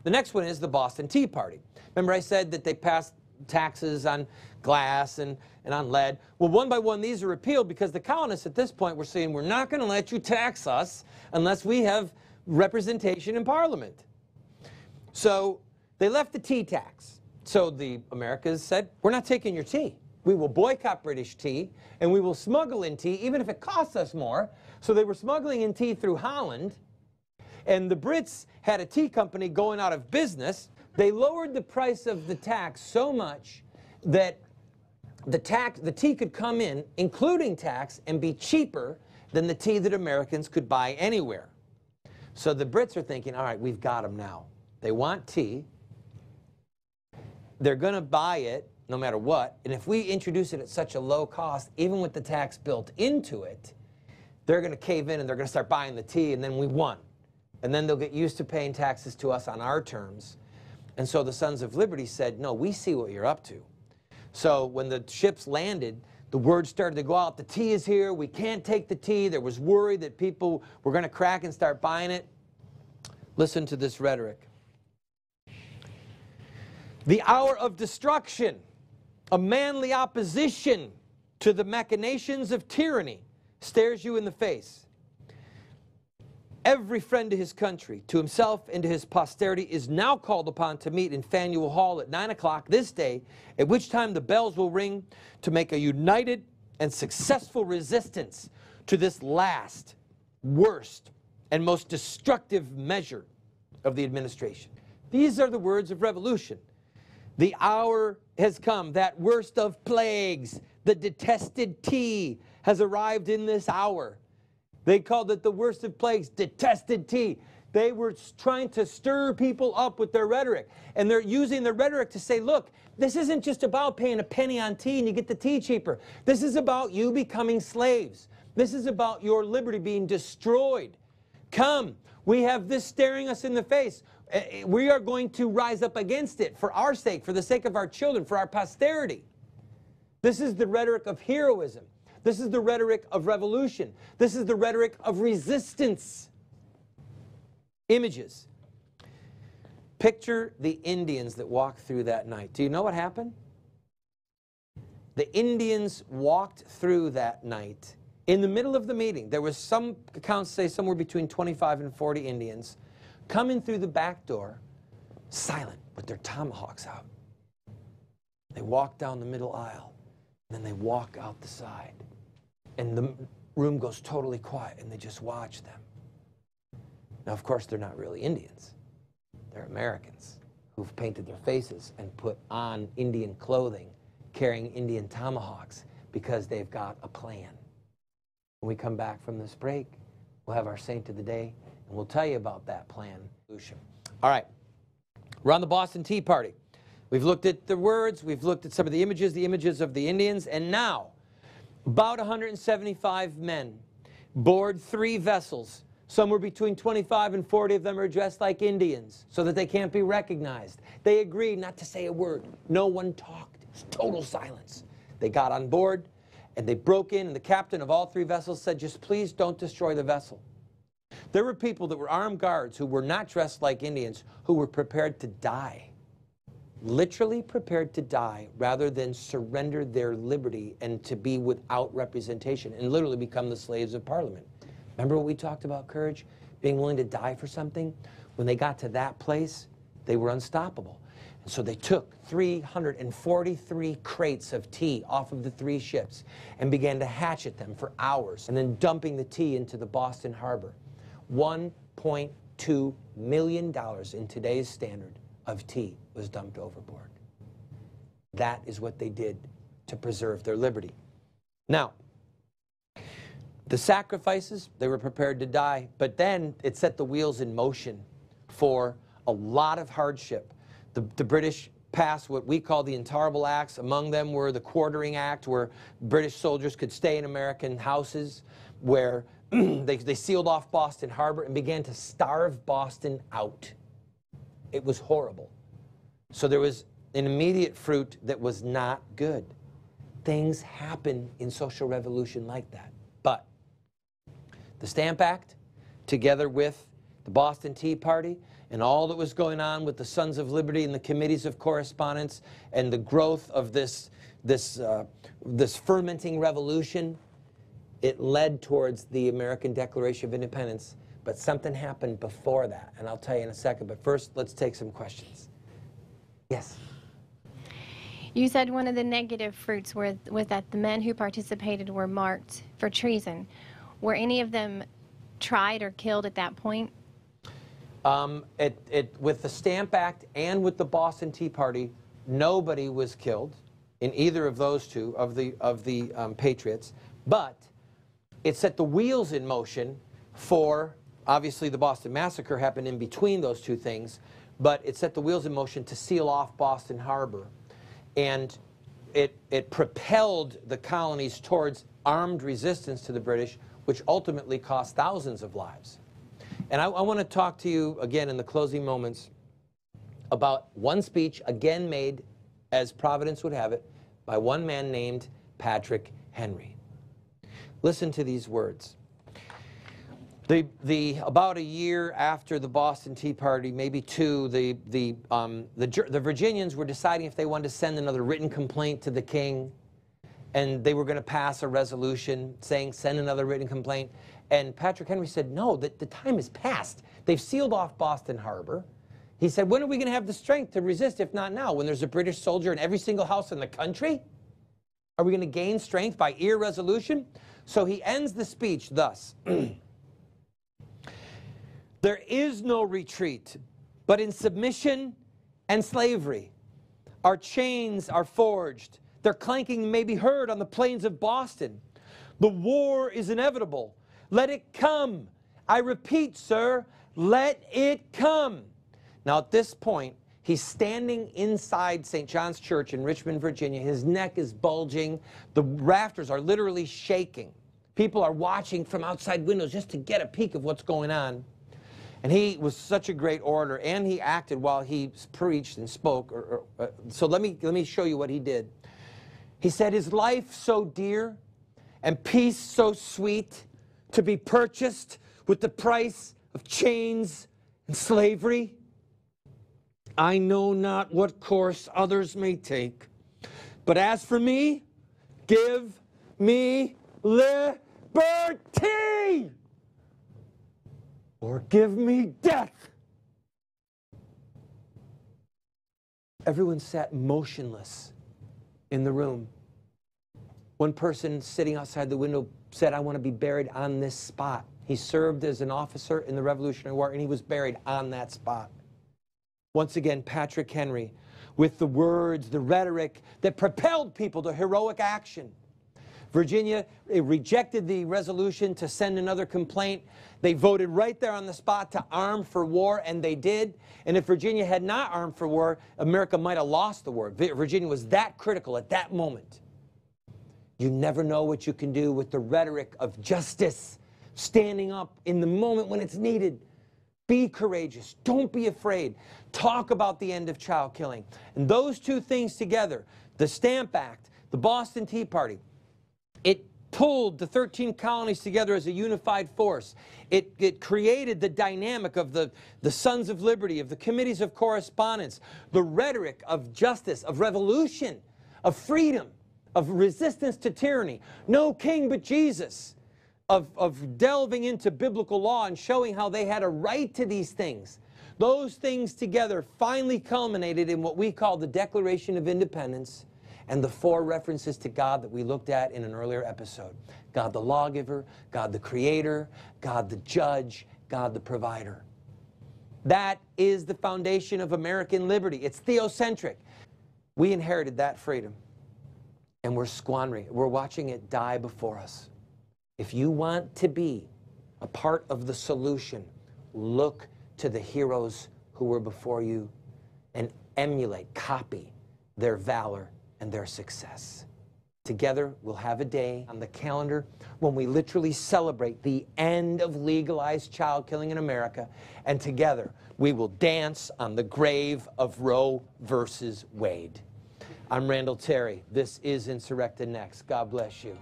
The next one is the Boston Tea Party. Remember I said that they passed taxes on glass and on lead? Well, one by one, these are repealed because the colonists at this point were saying, we're not going to let you tax us unless we have representation in Parliament. So they left the tea tax. So the Americas said, we're not taking your tea. We will boycott British tea, and we will smuggle in tea, even if it costs us more. So they were smuggling in tea through Holland, and the Brits had a tea company going out of business. They lowered the price of the tax so much that the tea could come in, including tax, and be cheaper than the tea that Americans could buy anywhere. So the Brits are thinking, all right, we've got them now. They want tea. They're going to buy it no matter what. And if we introduce it at such a low cost, even with the tax built into it, they're going to cave in and they're going to start buying the tea, and then we won. And then they'll get used to paying taxes to us on our terms. And so the Sons of Liberty said, no, we see what you're up to. So when the ships landed, the word started to go out, the tea is here, we can't take the tea. There was worry that people were going to crack and start buying it. Listen to this rhetoric. The hour of destruction, a manly opposition to the machinations of tyranny, stares you in the face. Every friend to his country, to himself and to his posterity, is now called upon to meet in Faneuil Hall at 9 o'clock this day, at which time the bells will ring to make a united and successful resistance to this last, worst, and most destructive measure of the administration. These are the words of revolution. The hour has come, that worst of plagues, the detested tea, has arrived in this hour. They called it the worst of plagues, detested tea. They were trying to stir people up with their rhetoric. And they're using their rhetoric to say, look, this isn't just about paying a penny on tea and you get the tea cheaper. This is about you becoming slaves. This is about your liberty being destroyed. Come, we have this staring us in the face. We are going to rise up against it for our sake, for the sake of our children, for our posterity. This is the rhetoric of heroism. This is the rhetoric of revolution. This is the rhetoric of resistance. Images. Picture the Indians that walked through that night. Do you know what happened? The Indians walked through that night. In the middle of the meeting, there was, some accounts say, somewhere between 25 and 40 Indians coming through the back door, silent, with their tomahawks out. They walk down the middle aisle, and then they walk out the side. And the room goes totally quiet, and they just watch them. Now, of course, they're not really Indians. They're Americans who've painted their faces and put on Indian clothing, carrying Indian tomahawks, because they've got a plan. When we come back from this break, we'll have our Saint of the Day, and we'll tell you about that plan. All right, we're on the Boston Tea Party. We've looked at the words, we've looked at some of the images of the Indians, and now, about 175 men board 3 vessels. Somewhere between 25 and 40 of them are dressed like Indians so that they can't be recognized. They agreed not to say a word. No one talked. It was total silence. They got on board, and they broke in, and the captain of all 3 vessels said, just please don't destroy the vessel. There were people that were armed guards who were not dressed like Indians, who were prepared to die. Literally prepared to die rather than surrender their liberty and to be without representation and literally become the slaves of Parliament. Remember what we talked about courage? Being willing to die for something? When they got to that place, they were unstoppable. And so they took 343 crates of tea off of the 3 ships and began to hatchet them for hours and then dumping the tea into the Boston Harbor. $1.2 million in today's standard of tea was dumped overboard. That is what they did to preserve their liberty. Now, the sacrifices, they were prepared to die, but then it set the wheels in motion for a lot of hardship. The British passed what we call the Intolerable Acts. Among them were the Quartering Act, where British soldiers could stay in American houses, where they sealed off Boston Harbor and began to starve Boston out. It was horrible. So there was an immediate fruit that was not good. Things happen in social revolution like that. But the Stamp Act, together with the Boston Tea Party, and all that was going on with the Sons of Liberty and the committees of correspondence and the growth of this fermenting revolution, it led towards the American Declaration of Independence. But something happened before that, and I'll tell you in a second. But first, let's take some questions. Yes? You said one of the negative fruits was that the men who participated were marked for treason. Were any of them tried or killed at that point? With the Stamp Act and with the Boston Tea Party, nobody was killed in either of those two of the patriots, but it set the wheels in motion for, obviously the Boston Massacre happened in between those two things, but it set the wheels in motion to seal off Boston Harbor, and it propelled the colonies towards armed resistance to the British, which ultimately cost thousands of lives. And I want to talk to you again in the closing moments about one speech, again made, as Providence would have it, by one man named Patrick Henry. Listen to these words. About a year after the Boston Tea Party, maybe two, the Virginians were deciding if they wanted to send another written complaint to the king, and they were going to pass a resolution saying send another written complaint. And Patrick Henry said, no, the time is past. They've sealed off Boston Harbor. He said, when are we going to have the strength to resist, if not now, when there's a British soldier in every single house in the country? Are we going to gain strength by irresolution? So he ends the speech thus. There is no retreat, but in submission and slavery. Our chains are forged. Their clanking may be heard on the plains of Boston. The war is inevitable. Let it come. I repeat, sir, let it come. Now, at this point, he's standing inside St. John's Church in Richmond, Virginia. His neck is bulging. The rafters are literally shaking. People are watching from outside windows just to get a peek of what's going on. And he was such a great orator, and he acted while he preached and spoke. So let me show you what he did. He said, "Is life so dear and peace so sweet to be purchased with the price of chains and slavery? I know not what course others may take, but as for me, give me liberty, or give me death." Everyone sat motionless in the room. One person sitting outside the window said, "I want to be buried on this spot." He served as an officer in the Revolutionary War, and he was buried on that spot. Once again, Patrick Henry, with the words, the rhetoric that propelled people to heroic action. Virginia rejected the resolution to send another complaint. They voted right there on the spot to arm for war, and they did. And if Virginia had not armed for war, America might have lost the war. Virginia was that critical at that moment. You never know what you can do with the rhetoric of justice, standing up in the moment when it's needed. Be courageous. Don't be afraid. Talk about the end of child killing. And those two things together, the Stamp Act, the Boston Tea Party, it pulled the 13 colonies together as a unified force. It created the dynamic of the Sons of Liberty, of the committees of correspondence, the rhetoric of justice, of revolution, of freedom, of resistance to tyranny. No king but Jesus. Of delving into biblical law and showing how they had a right to these things. Those things together finally culminated in what we call the Declaration of Independence and the 4 references to God that we looked at in an earlier episode. God the lawgiver, God the creator, God the judge, God the provider. That is the foundation of American liberty. It's theocentric. We inherited that freedom, and we're squandering it. We're watching it die before us. If you want to be a part of the solution, look to the heroes who were before you and emulate, copy their valor and their success. Together, we'll have a day on the calendar when we literally celebrate the end of legalized child killing in America, and together we will dance on the grave of Roe versus Wade. I'm Randall Terry. This is Insurrecta Next. God bless you.